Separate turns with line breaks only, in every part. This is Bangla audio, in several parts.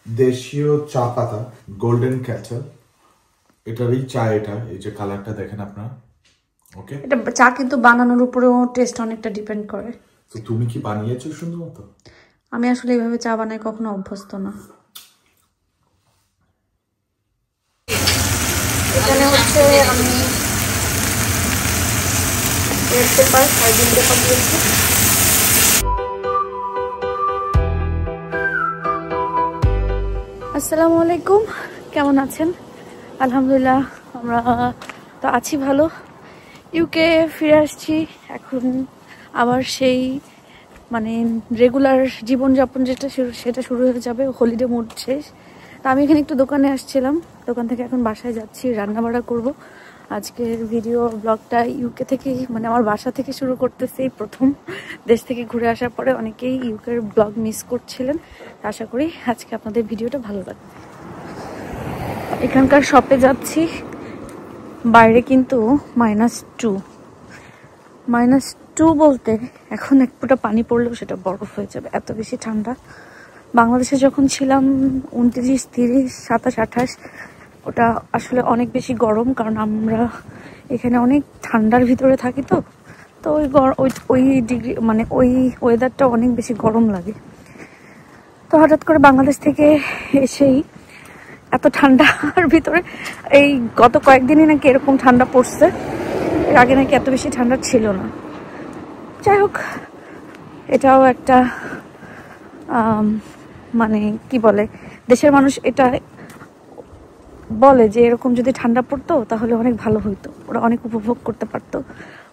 দেশীয় চা পাতা গোল্ডেন ক্যাচেল, এটারই চা। এটা এই যে কালারটা দেখেন আপনারা। ওকে,
এটা চা কিন্তু বানানোর উপরেও টেস্ট অনেকটা ডিপেন্ড করে।
তো তুমি কি বানিয়েছো সুন্দর মতো?
আমি আসলে এইভাবে চা বানাই কখনো অভ্যস্ত না। এখানে হচ্ছে আমি রেড পেপার আর গ্রিন পেপার দিয়েছি। আসসালামু আলাইকুম, কেমন আছেন? আলহামদুলিল্লাহ আমরা তো আছি ভালো। ইউকে ফিরে আসছি এখন, আবার সেই মানে রেগুলার জীবনযাপন সেটা শুরু হয়ে যাবে। হলিডে মুড শেষ। তা আমি এখানে একটু দোকানে আসছিলাম, দোকান থেকে এখন বাসায় যাচ্ছি, রান্নাবাড়া করব। আজকের ভিডিও ব্লগটা ইউকে থেকেই মানে আমার বাসা থেকে শুরু করতেছি। প্রথম দেশ থেকে ঘুরে আসার পরে অনেকেই ইউকের ব্লগ মিস করছিলেন। আশা করি আজকে আপনাদের ভিডিওটা ভালো লাগবে। এখানকার শপে যাচ্ছি, বাইরে কিন্তু -2 বলতে এখন এক ফোঁটা পানি পড়লেও সেটা বরফ হয়ে যাবে, এত বেশি ঠান্ডা। বাংলাদেশে যখন ছিলাম 29, 30, 27, 28, ওটা আসলে অনেক বেশি গরম, কারণ আমরা এখানে অনেক ঠান্ডার ভিতরে থাকি। তো ওই ডিগ্রি মানে ওই ওয়েদারটা অনেক বেশি গরম লাগে। তো হঠাৎ করে বাংলাদেশ থেকে এসেই এত ঠান্ডার ভিতরে এই গত কয়েকদিনই নাকি এরকম ঠান্ডা পড়ছে, এর আগে নাকি এত বেশি ঠান্ডা ছিল না। যাই হোক, এটাও একটা মানে কি বলে, দেশের মানুষ এটা বলে যে এরকম যদি ঠান্ডা পড়তো তাহলে অনেক ভালো হইতো, ওরা অনেক উপভোগ করতে পারতো।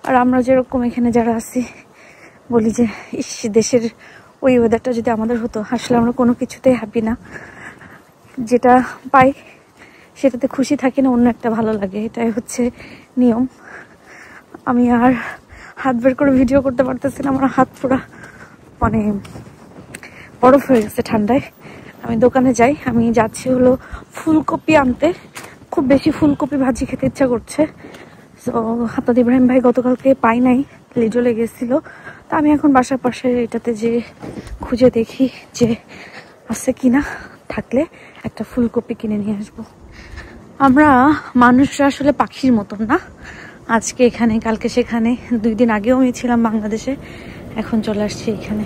আর আমরা যেরকম এখানে যারা আছি বলি যে ইস, দেশের ওই ওয়েদারটা যদি আমাদের হতো। আসলে আমরা কোনো কিছুতেই হ্যাপি না, যেটা পাই সেটাতে খুশি থাকি না, অন্য একটা ভালো লাগে, এটাই হচ্ছে নিয়ম। আমি আর হাত বের করে ভিডিও করতে পারতেছি না, আমার হাত পুরা মানে বরফ হয়ে গেছে ঠান্ডায়। আমি দোকানে যাই, আমি যাচ্ছি হলো ফুলকপি আনতে। খুব বেশি ফুলকপি ভাজি খেতে ইচ্ছা করছে। তো আপনাদের ইব্রাহিম ভাই গতকালকে পাই নাই, লিজো লেগেছিল। তা আমি এখন বাসার পাশে এটাতে যে খুঁজে দেখি যে আছে কিনা, থাকলে একটা ফুলকপি কিনে নিয়ে আসবো। আমরা মানুষরা আসলে পাখির মতন না, আজকে এখানে কালকে সেখানে, 2 দিন আগেও আমি ছিলাম বাংলাদেশে, এখন চলে আসছি এখানে।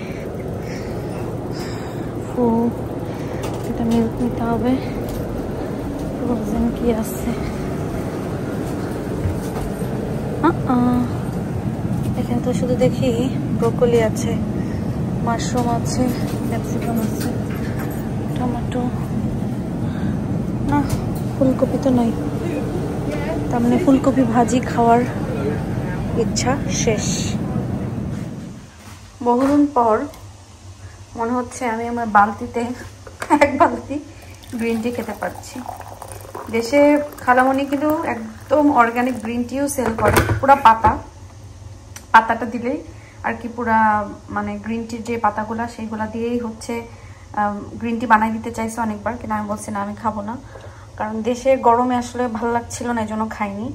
এটা মিল্ক নিতে হবে। ফ্রোজেন কি আছে? এখানে তো শুধু দেখি ব্রোকলি আছে, মাশরুম আছে, ক্যাপসিকাম আছে, টমেটো না, ফুলকপি তো নাই। তার মানে ফুলকপি ভাজি খাওয়ার ইচ্ছা শেষ। বহুদিন পর মনে হচ্ছে আমি আমার বালতিতে 1 বালতি গ্রিন টি খেতে পারছি। দেশে খালামণি কিন্তু একদম অর্গানিক গ্রিন টিও সেল করে, পুরা পাতাটা দিলেই আর কি, পুরা মানে গ্রিন টির যে পাতাগুলা সেইগুলা দিয়েই হচ্ছে গ্রিন টি বানাই দিতে চাইছে অনেকবার, কিন্তু আমি বলছি না, আমি খাবো না, কারণ দেশে গরমে আসলে ভালো লাগছিল না, এই জন্য খাইনি।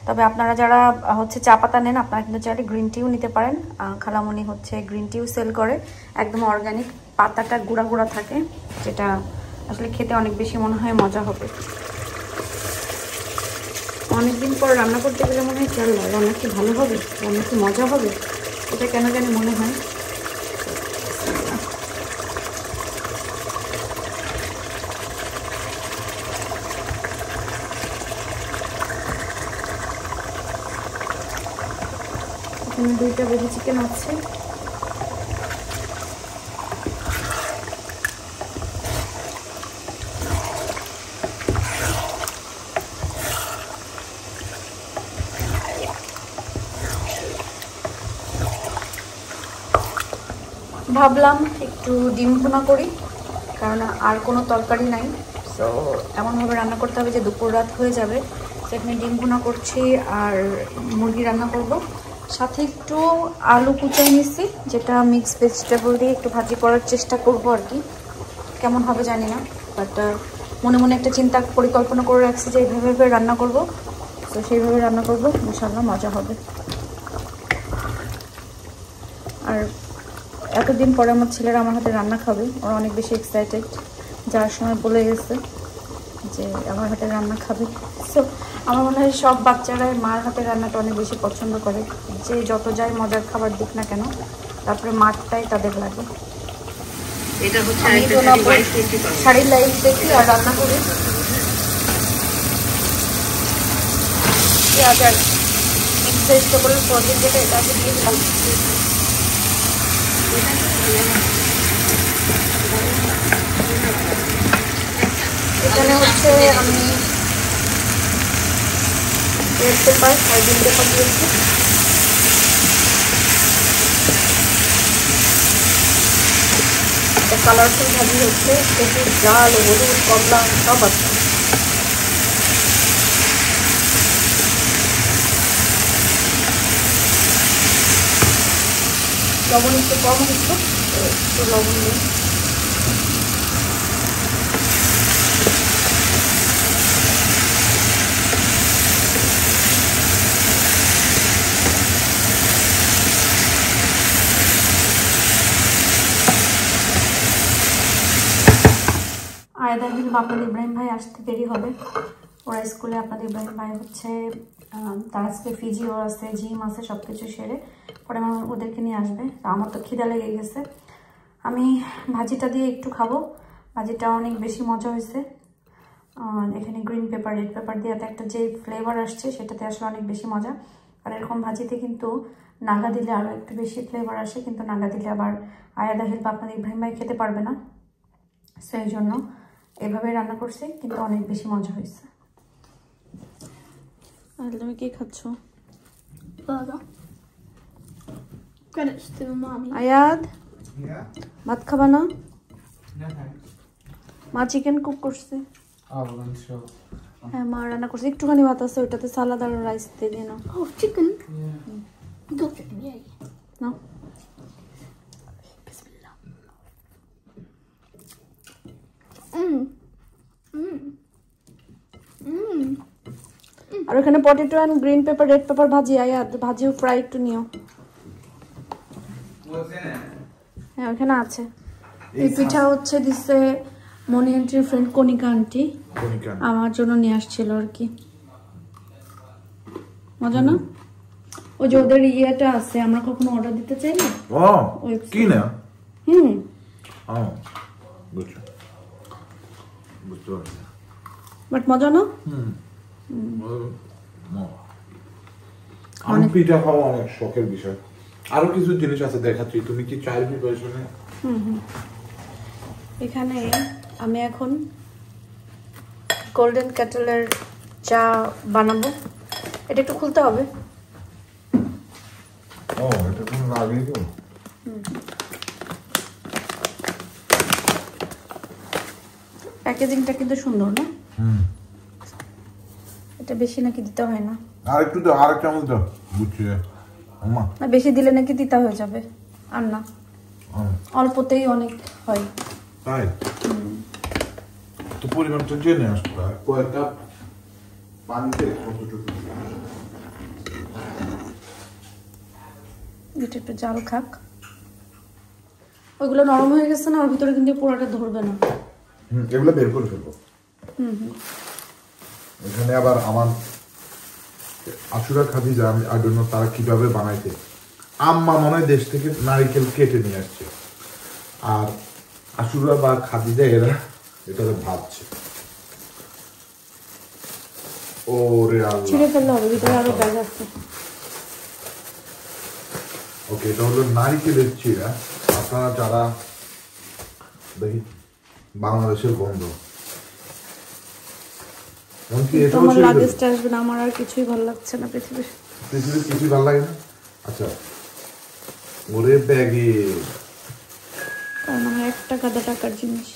তবে আপনারা যারা হচ্ছে চা পাতা নেন, আপনারা কিন্তু চাইলে গ্রিন টিও নিতে পারেন। খালামণি হচ্ছে গ্রিন টিও সেল করে, একদম অর্গানিক, পাতাটা গুঁড়া গুঁড়া থাকে, যেটা আসলে খেতে অনেক বেশি মনে হয় মজা হবে। অনেকদিন পর রান্না করতে গেলে মনে হয় চল রান্না কি ভালো হবে, রান্না কি মজা হবে, এটা কেন জানি মনে হয়। এখানে 2টা বেবি চিকেন আছে। ভাবলাম একটু ডিম ভুনা করি, কারণ আর কোনো তরকারি নাই। সো এমনভাবে রান্না করতে হবে যে দুপুর রাত হয়ে যাবে। সেখানে ডিম ভুনা করছি আর মুরগি রান্না করব, সাথে একটু আলু কুচাই নিচ্ছি, যেটা মিক্স ভেজিটেবল দিয়ে একটু ভাজি করার চেষ্টা করব আর কি। কেমন হবে জানি না, বাট মনে মনে একটা চিন্তা পরিকল্পনা করে রাখছি যে এইভাবে রান্না করব। তো সেইভাবে রান্না করব, ইনশাআল্লাহ মজা হবে। আর এতদিন পরে আমার ছেলেরা আমার হাতে রান্না খাবে, ওরা অনেক বেশি এক্সাইটেড। যাওয়ার সময় বলে গেছে যে আমার হাতের রান্না খাবে। সো আমার মনে হয় সব বাচ্চারাই মার হাতের রান্নাটা অনেক বেশি পছন্দ করে, যে যত যাই মজার খাবার দিক না কেন, তারপরে মারটাই তাদের লাগে।
এটা হচ্ছে
আমি তো না শাড়ির লাইফ দেখি আর রান্না করি। পেঁয়াজ আর ভেজিটেবলের প্রজেক্ট যেটা এটা আমি দিয়ে দিলাম। এখানে হচ্ছে আমি রেড পেপার আর গ্রিন পেপার দিয়েছি। কালারফুল ভাজি হচ্ছে, সবুজ, লাল, হলুদ, কমলা সব আছে। লবণ একটু কম হচ্ছে, একটু লবণ দিই। আয়দা হিল আপনাদের ইব্রাহিম ভাই আসতে দেরি হবে, ওরা স্কুলে আপনাদের ইব্রাহিম ভাই হচ্ছে তার আজকে ফিজিও আছে, জিম আছে, সব কিছু সেরে পরে আমার ওদেরকে নিয়ে আসবে। আমার তো খিদা লেগে গেছে, আমি ভাজিটা দিয়ে একটু খাবো। ভাজিটা অনেক বেশি মজা হয়েছে। এখানে গ্রিন পেপার রেড পেপার দিয়ে একটা যে ফ্লেভার আসছে সেটাতে আসলে অনেক বেশি মজা। আর এরকম ভাজিতে কিন্তু নাগা দিলে আরও একটু বেশি ফ্লেভার আসে, কিন্তু নাগা দিলে আবার আয়াদা হেল্প আপনাদের ইব্রাহিম ভাই খেতে পারবে না, সেই জন্য এভাবে রান্না করছি, কিন্তু অনেক বেশি মজা হয়েছে। আর তুমি কি খাচ্ছ? আয়াদ ভাত খাবা না? মা চিকেন কুক করছে। হ্যাঁ মা রান্না করছে, একটুখানি ভাত আছে, ওইটাতে সালাদ আর রাইস দিয়ে দিই না।
চিকেন
না আর ওখানে potato and green pepper red pepper ভাজি, আয়াদ ভাজিও ফ্রাই একটু নিও। হ্যাঁ ওখানে আছে। এই পিঠা হচ্ছে দিচ্ছে মনি আন্টির ফ্রেন্ড কণিকা আন্টি, আমার জন্য নিয়ে আসছিল আর কি। মজা না? ওই যে ওদের ইয়েটা আছে, আমরা কখনো অর্ডার দিতে চাই না।
কি না?
বাট মজা না?
আমি পিঠা খাওয়া অনেক শখের বিষয়। আরো কিছু জিনিস আছে দেখাচ্ছি, তুমি কি চায়ের প্রিপারেশনে?
এখানে আমি এখন গোল্ডেন ক্যাটেলের চা বানাবো। এটা একটু খুলতে হবে।
এটা কোনো লাগেই তো।
প্যাকেজিংটা কিন্তু সুন্দর না? এটা বেশি নাকি দিতে হয় না?
আর একটু দাও, আর চামচ দাও। বুঝছি আম্মা।
না বেশি দিলে নাকি দিতে হয়ে যাবে। আর না, অল্পতেই অনেক হয়।
তাই তো পরিমাণটা জেনে আসতে হয়। কয়েক কাপ পানিতে কতটুকু?
এটা একটু জাল খাক। ওইগুলো নরম হয়ে গেছে না, ওর ভিতরে কিন্তু পোড়াটা ধরবে না।
এগুলো বের করে ফেলবো। এখানে আবার আমার আশুরা খাদিজা, আমি আই ডোন্ট নো তারা কিভাবে বানাইতে। আম্মা মনে হয় দেশ থেকে নারিকেল কেটে নিয়ে আসছে, আর আশুরা বা খাদিজা এরা এটাতে ভাবছে। ওরে আল্লাহ,
ছিঁড়ে ফেললে হবে, ভিতরে আরো ব্যাগ আছে।
ওকে, এটা হলো নারিকেলের চিড়া। আপনারা যারা দেখি বাংলাদেশের গন্ধ,
তোমার লাগেজটা আসবে না, আমার আর কিছুই ভালো লাগছে না পৃথিবীর
কিছুই ভালো লাগে না। আচ্ছা ওরে ব্যাগে
তার মানে 1 টাকা 2 টাকার জিনিস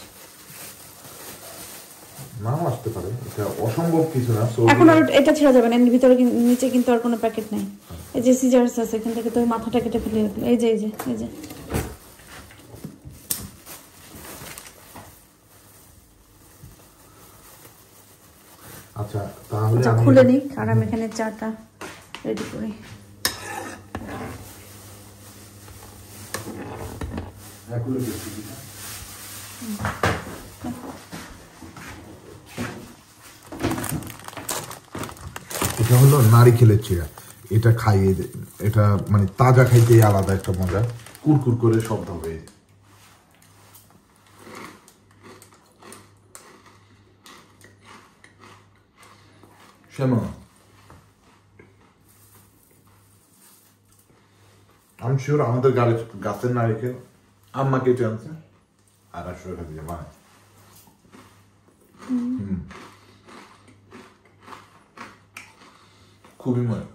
নাও আসতে পারে, এটা অসম্ভব কিছু না।
এখন আর এটা ছেড়ে যাবে না, এর ভিতরে নিচে কিন্তু আর কোনো প্যাকেট নাই। এই যে সিজার্স আছে, এখান থেকে তো মাথাটা কেটে ফেলে রাখলো। এই যে এই যে এই যে
আচ্ছা তাহলে
আমি খুলে নিই, আর আমি এখানে চাটা রেডি করি।
খুলে দিচ্ছি। এটা হলো নারিকেলের চিড়া, এটা খাইয়ে এটা মানে তাজা খাইতে আলাদা একটা মজা, কুরকুর করে শব্দ হবে। শ্যামা, আমি শিওর আমাদের গাছের নারিকেল আম্মা কেটে আনছে আর আসলে খাতে মানে খুবই মজা।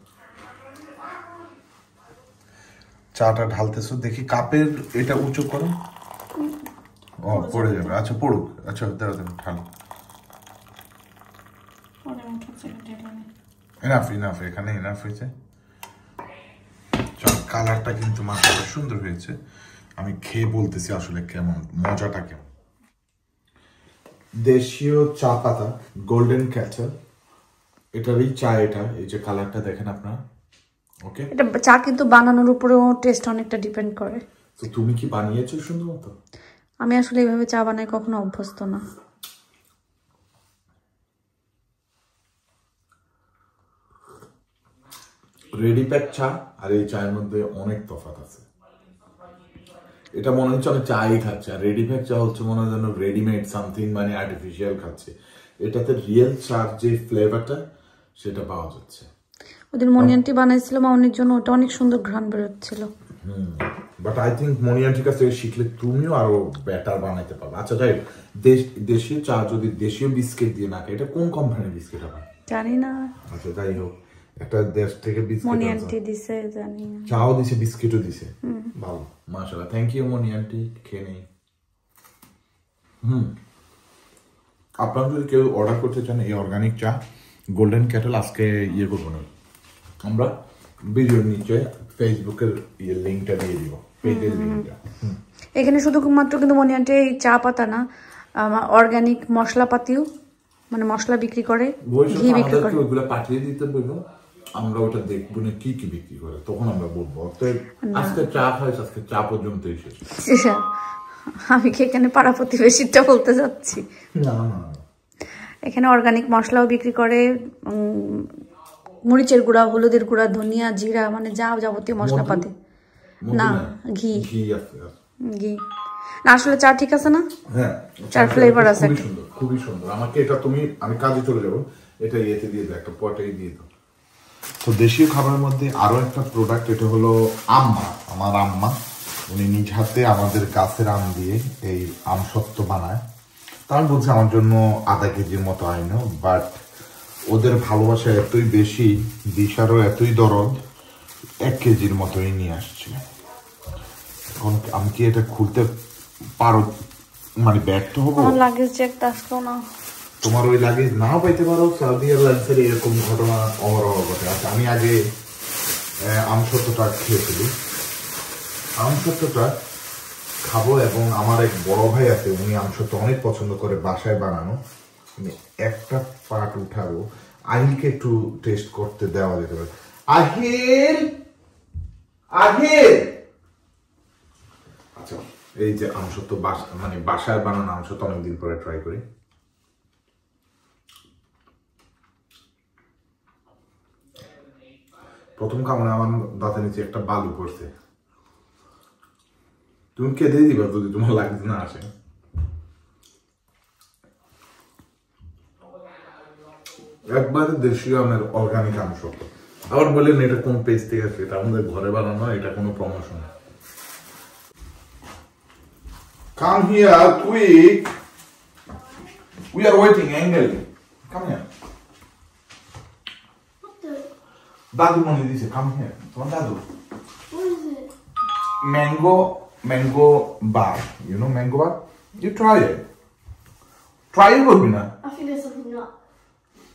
চাটা ঢালতেছো দেখি, কাপের এটা উঁচু করো। ও পড়ে যাবে, আচ্ছা পড়ুক। আচ্ছা দাঁড়া ঢালো। এনাফ ইনাফ, এখানে ইনাফ হয়েছে। কালারটা কিন্তু মাথাটা সুন্দর হয়েছে, আমি খেয়ে বলতেছি আসলে কেমন, মজাটা কেমন। দেশীয় চা পাতা গোল্ডেন ক্যাটেল, এটারই চা এটা, এই যে কালারটা দেখেন আপনারা। ওকে,
এটা চা কিন্তু বানানোর উপরেও টেস্ট অনেকটা ডিপেন্ড করে।
তো তুমি কি বানিয়েছো সুন্দর মতো?
আমি আসলে এইভাবে চা বানাই কখনো অভ্যস্ত না।
রেডি প্যাক চা আর এই চায়ের মধ্যে অনেক তফাৎ আছে। এটা মনে হচ্ছে আমি চাই খাচ্ছি, আর রেডি প্যাক চা হচ্ছে মনে হয় যেন রেডিমেড সামথিং, মানে আর্টিফিশিয়াল খাচ্ছে। এটাতে রিয়েল চার যে ফ্লেভারটা সেটা পাওয়া যাচ্ছে।
ওদের মনিয়ানটি বানাইছিল মামনির জন্য, ওটা অনেক সুন্দর ঘ্রাণ বেরোচ্ছিল।
বাট আই থিঙ্ক মনিয়ান্টির কাছ থেকে শিখলে তুমিও আরো বেটার বানাইতে পারবে। আচ্ছা যাই, দেশীয় চা যদি দেশীয় বিস্কিট দিয়ে না খায়, এটা কোন কোম্পানির বিস্কিট হবে
জানি না।
আচ্ছা যাই হোক, একটা দেশ থেকে বিস্কিট
মনিয়ানটি দিছে, জানি না।
চাও দিছে, বিস্কিটও দিছে, ভালো মাশাআল্লাহ। থ্যাংক ইউ মনিয়ান্টি, খেয়ে নেই। আপনারা যদি কেউ অর্ডার করতে চান এই অর্গানিক চা গোল্ডেন ক্যাটেল, আজকে ইয়ে করবো না, আমরা ভিডিওর নিচে ফেসবুকের লিঙ্কটা দিয়ে দিব, পেজের লিঙ্কটা।
এখানে শুধুমাত্র কিন্তু মনিয়ানটি এই চা পাতা না, অর্গানিক মশলাপাতিও, মানে মশলা বিক্রি করে, ঘি বিক্রি করে।
ওইগুলো পাঠিয়ে দিতে বলবো, আমরা ওটা দেখবো না কি কি বিক্রি করে, তখন আমরা বলবো। আজকে চা খাইছ, আজকে চা পর্যন্ত এসেছে।
আমি কি এখানে পাড়া প্রতিবেশীটা বলতে যাচ্ছি?
না না,
এখানে অর্গানিক মশলাও বিক্রি করে, মরিচের গুঁড়া, হলুদের গুঁড়া, ধনিয়া, জিরা, মানে যা যাবতীয় মশলাপাতি। না, ঘি ঘি না, আসলে চা ঠিক আছে না?
হ্যাঁ,
চার ফ্লেভার আছে,
খুবই সুন্দর, খুবই সুন্দর। আমাকে এটা তুমি, আমি কাজে চলে যাবো, এটা ইয়েতে দিয়ে দাও, একটা পটেই দিয়ে দাও। তো দেশীয় খাবারের মধ্যে আরো একটা প্রোডাক্ট, এটা হলো আম্মা, আমার আম্মা, উনি নিজ হাতে আমাদের গাছের আম দিয়ে এই আমসত্ত্ব বানায়। তা আমি বলছি আমার জন্য আধা কেজির মতো আইনো, বাট ওদের ভালোবাসা এতই বেশি, দিশারও এতই দরদ, 1 কেজির মতোই নিয়ে আসছে। এখন আমি কি এটা খুলতে পারো, মানে ব্যর্থ হবো?
লাগেজ যে একটা আসলো না।
তোমার ওই লাগেজ নাও পাইতে পারো। সৌদি এয়ারলাইন্সের এরকম ঘটনা অহরহ ঘটে। আচ্ছা, আমি আগে আমসত্ত্বটা খেয়েছিলি, আমসত্ত্বটা খাবো, এবং আমার এক বড় ভাই আছে, উনি আমসত্ত্ব অনেক পছন্দ করে, বাসায় বানানো। আমি একটা পার্ট উঠাবো, আহিলকে একটু টেস্ট করতে দেওয়া যেতে পারে। আহিল, আহিল, আচ্ছা এই যে আমসত্ত্ব মানে বাসায় বানানো আমসত্ত্ব অনেকদিন পরে ট্রাই করি। প্রথম কামড়ে আমার দাঁতের নিচে একটা বালু পড়ছে। তুমি কেঁদে দিবা যদি তোমার লাগতে না আসে। একবারে দেশীয় আমের অর্গানিক আমসত্ত্ব। আবার বললেন এটা কোন পেজ থেকে আসছে, এটা আমাদের ঘরে বানানো, এটা কোনো promotion. Come here, quick. We are waiting, Angel. Come here. Dadu money this. Come here. Come Dadu.
What is it?
Mango bar. You know mango bar? You try it. Try it, Robina.
I think there's something not.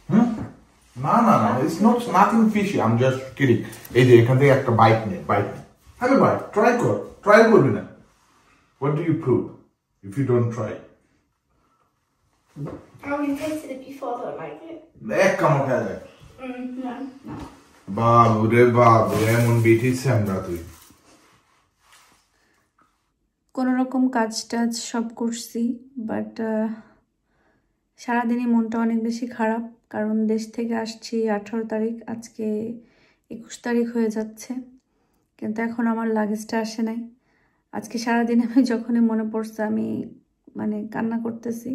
No. It's not nothing fishy. I'm just kidding. এই যে এখান থেকে একটা বাইট নে, Have a bite. Try কর. Try it, Robina. What do you prove if you don't try?
I already tasted it before, I don't like it.
এক কামড় খাওয়া যায়।
No.
বাবু রে বাবু, এমন বেঠিস আমরা তুই।
কোনো রকম কাজ টাজ সব করছি, বাট সারাদিনই মনটা অনেক বেশি খারাপ, কারণ দেশ থেকে আসছি 18 তারিখ, আজকে 21 তারিখ হয়ে যাচ্ছে, কিন্তু এখন আমার লাগেজটা আসে নাই। আজকে সারাদিন আমি যখনই মনে পড়ছে আমি মানে কান্না করতেছি।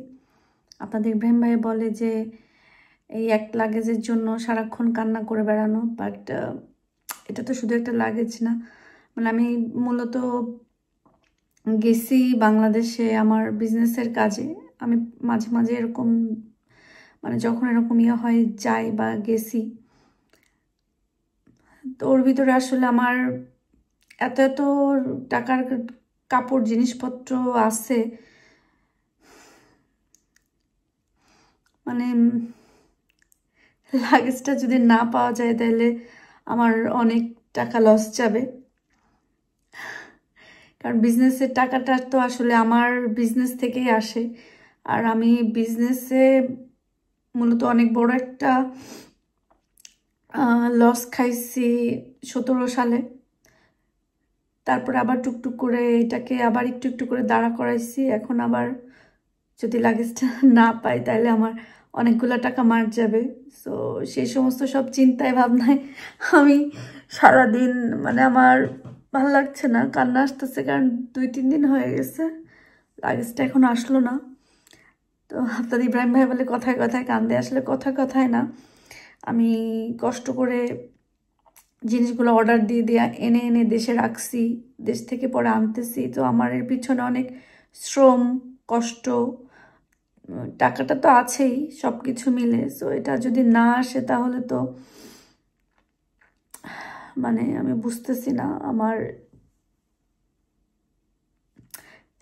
আপনাদের ইব্রাহিম ভাই বলে যে এই এক লাগেজের জন্য সারাক্ষণ কান্না করে বেড়ানো, বাট এটা তো শুধু একটা লাগেজ না। মানে আমি মূলত গেছি বাংলাদেশে আমার বিজনেসের কাজে। আমি মাঝে মাঝে এরকম মানে যখন এরকম ইয়ে হয় যাই বা গেছি, তো ওর ভিতরে আসলে আমার এত এত টাকার কাপড় জিনিসপত্র আছে, মানে লাগেজটা যদি না পাওয়া যায় তাহলে আমার অনেক টাকা লস যাবে। কারণ বিজনেসের টাকাটা তো আসলে আমার বিজনেস থেকেই আসে, আর আমি বিজনেসে মূলত অনেক বড় একটা লস খাইছি 17 সালে। তারপরে আবার টুকটুক করে এটাকে আবার একটু একটু করে দাঁড়া করাইছি। এখন আবার যদি লাগেজটা না পাই তাহলে আমার অনেকগুলো টাকা মার যাবে। সো সেই সমস্ত সব চিন্তায় ভাবনায় আমি সারাদিন মানে আমার ভালো লাগছে না, কান্না আসতেছে, কারণ 2-3 দিন হয়ে গেছে লাগেজটা এখন আসলো না। তো আপনার ইব্রাহিম ভাই বলে কথায় কথায় কান্দে, আসলে কথায় কথায় না, আমি কষ্ট করে জিনিসগুলো অর্ডার দিয়ে দিয়ে এনে এনে দেশে রাখছি, দেশ থেকে পরে আনতেছি। তো আমার এর পিছনে অনেক শ্রম, কষ্ট, টাকাটা তো আছেই, সব কিছু মিলে। সো এটা যদি না আসে তাহলে তো মানে আমি বুঝতেছি না, আমার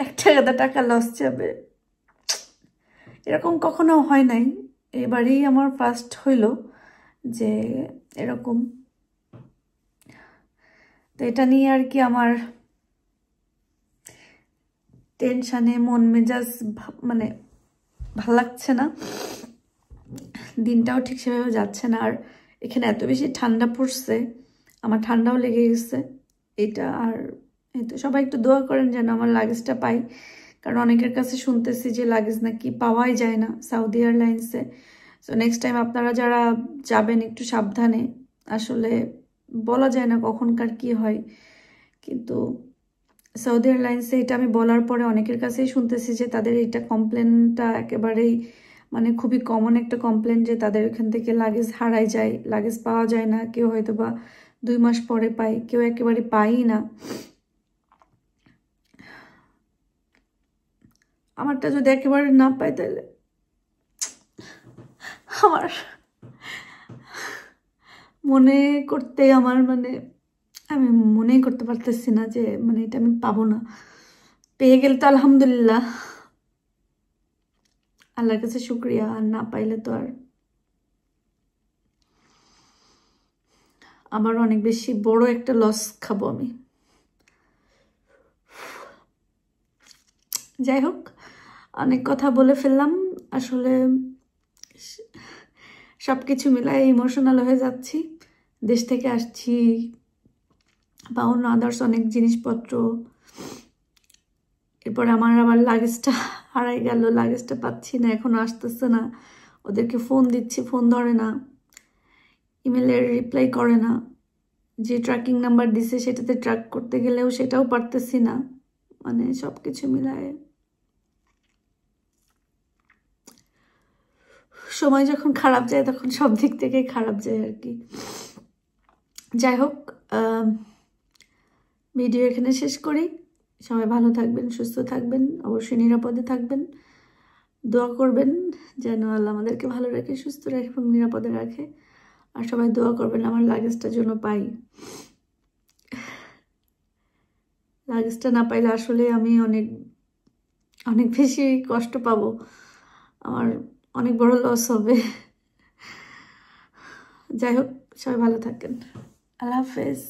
একটা গাদা টাকা লস যাবে। এরকম কখনো হয় নাই, এবারেই আমার ফার্স্ট হইল যে এরকম। তো এটা নিয়ে আর কি আমার টেনশানে মন মেজাজ মানে ভাল লাগছে না, দিনটাও ঠিক সেভাবে যাচ্ছে না। আর এখানে এত বেশি ঠান্ডা পড়ছে, আমার ঠান্ডাও লেগে গেছে এটা। আর এই তো সবাই একটু দোয়া করেন যেন আমার লাগেজটা পাই, কারণ অনেকের কাছে শুনতেছি যে লাগেজ নাকি পাওয়াই যায় না সাউদি এয়ারলাইন্সে। সো নেক্সট টাইম আপনারা যারা যাবেন একটু সাবধানে, আসলে বলা যায় না কখনকার কি হয়। কিন্তু সৌদি এয়ারলাইন্সে এটা আমি বলার পরে অনেকের কাছেই শুনতেছি যে তাদের এইটা কমপ্লেনটা একেবারেই মানে খুবই কমন একটা কমপ্লেন, যে তাদের এখান থেকে লাগেজ হারাই যায়, লাগেজ পাওয়া যায় না। কেউ হয়তো বা 2 মাস পরে পায়, কেউ একেবারে পায়ই না। আমারটা যদি একেবারে না পাই তাহলে আমার মনে করতে আমার মানে আমি মনেই করতে পারতেছি না যে মানে এটা আমি পাবো না। পেয়ে গেলে তো আলহামদুলিল্লাহ, আল্লাহর কাছে শুকরিয়া। আর না পাইলে তো আর আমার অনেক বেশি বড় একটা লস খাবো আমি। যাই হোক, অনেক কথা বলে ফেললাম, আসলে সব কিছু মিলাই ইমোশনাল হয়ে যাচ্ছি। দেশ থেকে আসছি বা অন্য আদার্স অনেক জিনিসপত্র, এরপর আমার আবার লাগেজটা হারাই গেল, লাগেজটা পাচ্ছি না, এখনো আসতেছে না। ওদেরকে ফোন দিচ্ছি, ফোন ধরে না, ইমেলের রিপ্লাই করে না। যে ট্র্যাকিং নাম্বার দিছে সেটাতে ট্র্যাক করতে গেলেও সেটাও পারতেছি না। মানে সব কিছু মিলায় সময় যখন খারাপ যায় তখন সব দিক থেকেই খারাপ যায় আর কি। যাই হোক, ভিডিও এখানে শেষ করি। সবাই ভালো থাকবেন, সুস্থ থাকবেন, অবশ্যই নিরাপদে থাকবেন। দোয়া করবেন যেন আল্লাহ আমাদেরকে ভালো রাখে, সুস্থ রাখে এবং নিরাপদে রাখে। আর সবাই দোয়া করবেন আমার লাগেজটার জন্য পাই। লাগেজটা না পাইলে আসলে আমি অনেক অনেক বেশি কষ্ট পাবো, আমার অনেক বড় লস হবে। যাই হোক, সবাই ভালো থাকেন, আল্লাহ হাফেজ।